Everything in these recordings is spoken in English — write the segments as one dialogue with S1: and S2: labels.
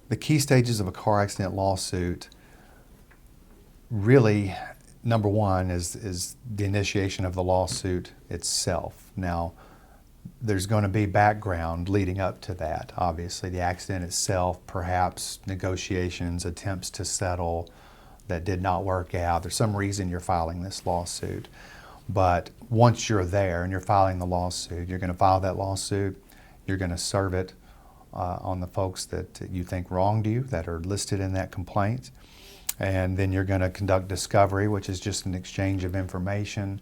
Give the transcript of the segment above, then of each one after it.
S1: The key stages of a car accident lawsuit really, number one is the initiation of the lawsuit itself. Now, there's going to be background leading up to that. Obviously, the accident itself, perhaps negotiations, attempts to settle that did not work out. There's some reason you're filing this lawsuit. But once you're there and you're filing the lawsuit, you're going to file that lawsuit, you're going to serve it on the folks that you think wronged you, that are listed in that complaint. And then you're going to conduct discovery, which is just an exchange of information.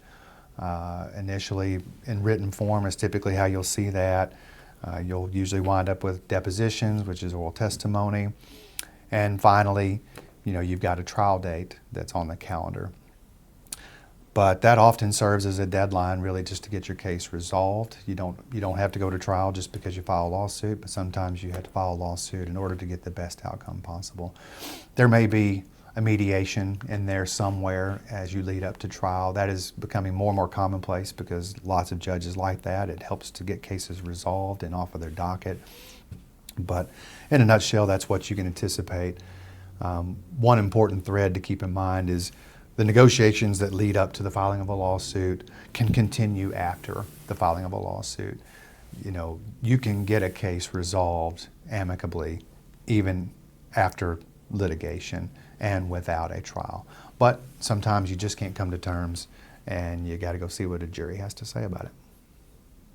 S1: Initially in written form is typically how you'll see that. You'll usually wind up with depositions, which is oral testimony. And finally, you've got a trial date that's on the calendar. But that often serves as a deadline, really, just to get your case resolved. You don't have to go to trial just because you file a lawsuit, but sometimes you have to file a lawsuit in order to get the best outcome possible. There may be a mediation in there somewhere as you lead up to trial. That is becoming more and more commonplace because lots of judges like that. It helps to get cases resolved and off of their docket. But in a nutshell, that's what you can anticipate. One important thread to keep in mind is the negotiations that lead up to the filing of a lawsuit can continue after the filing of a lawsuit. You can get a case resolved amicably even after litigation and without a trial. But sometimes you just can't come to terms and you got to go see what a jury has to say about it.